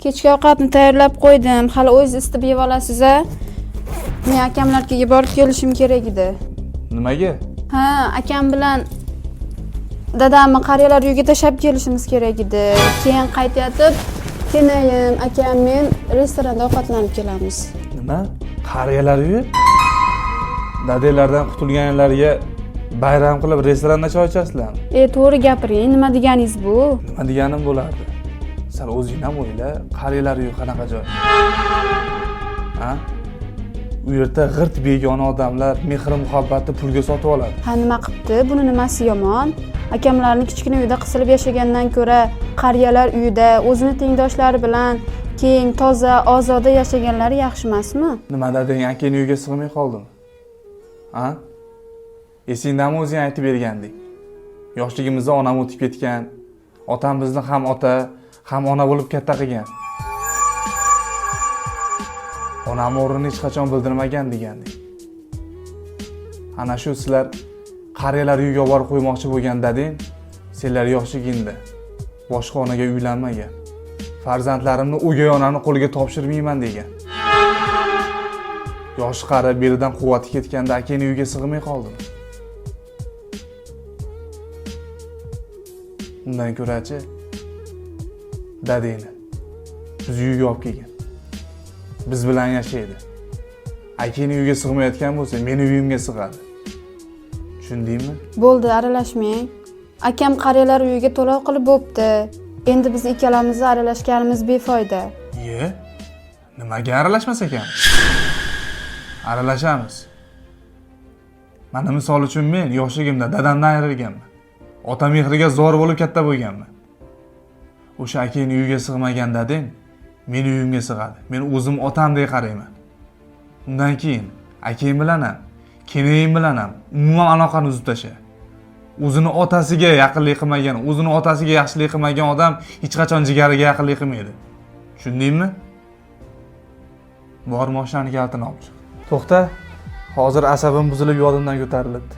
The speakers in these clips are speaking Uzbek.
kechki ovqatni tayyorlab qo'ydim. Hali o'zingiz isitib yeb olasiz-a? Men akamlarga borib kelishim kerak edi. Nimaga? Ha, akam bilan dadamni qariyalar uyiga tashlab kelishimiz kerak edi. Keyin qaytayotib, kenayim, akam men restoranda ovqatlanib kelamiz. Nima? Qariyalar uyi? Dadanglardan qutulganlarga bayram qilib restoranda choy ichasizlarmi? To'g'ri gapiring, nima deganingiz bu? Nima deganim bo'lardi? Sal o'zing ham o'yla, qariyalar uyi qanaqa joy? Ha? U yerda g'irt begona odamlar mehr muhabbatni pulga sotib oladi. Ha, nima qilibdi? Buni nimasi yomon? Akamlarning kichkina uyda qisilib yashagandan ko'ra, qariyalar uyida o'zini tengdoshlari bilan keng, toza, ozoda yashaganlari yaxshi emasmi? Nima dadang akang uyiga sig'may qoldimi? Ha? Esingdami o'zing aytib berganding? Yoshligimizda onam o'tib ketgan, otam bizni ham ota, ham ona bo'lib katta qilgan. Onam o'rnini hech qachon bildirmagan deganding. Ana shu sizlar qariyalar uyiga borib qo'ymoqchi bo'lgan dading, senlar yoshligingda boshqa onaga uylanmagan. Farzandlarimni o'gay onani qo'liga topshirmayman degan. Yoshi qari beridan quvvati ketganda akang uyiga sig'may qoldim. Undan ko'ra-chi dadangni biz uyga olib kelgan. Biz bilan yashaydi. Akang uyiga sig'mayotgan bo'lsa, meni uyimga sig'adi. Tushundingmi? Bo'ldi, aralashmang. Akam qariyalar uyiga to'lov qilib bo'pti. Endi biz ikkalamiz aralashganimiz befoyda. Nimaga aralashmas ekan? Aralashamiz. Mana misol uchun men yoshligimda dadamdan ayrilganman. Ota mehriga zo'r bo'lib katta bo'lganman. O'sha akang uyiga sig'magan dadang meni uyimga sig'adi. Men o'zim otamdek qarayman. Undan keyin akang bilan ham, kenayim bilan ham umuman aloqani uzib tasha. O'zini otasiga yaqinlik qilmagan, o'zini otasiga yaxshilik qilmagan odam hech qachon jigariga yaqinlik qilmaydi. Tushundingmi? Bor mashinani kalitini olib chiq. To'xta. Hozir asabim buzilib yodimdan ko'tarilibdi.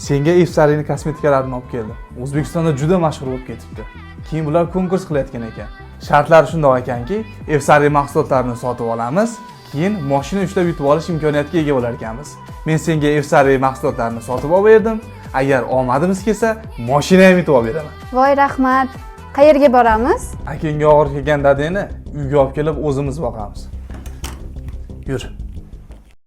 Senga Efsarining kosmetikalarini olib keldim. O'zbekistonda juda mashhur bo'lib ketibdi. Keyin bular konkurs qilayotgan ekan. Shartlari shunday ekanki, Efsari mahsulotlarini sotib olamiz, keyin mashina ushlab yutib olish imkoniyatiga ega bo'lar ekanmiz. Men senga Efsari mahsulotlarini sotib olib berdim. Agar omadimiz kelsa, mashina ham yutib olib beraman. Voy, rahmat. Qayerga boramiz? Akangga og'ir kelgan dadangni uyga olib kelib o'zimiz boqamiz. Yur.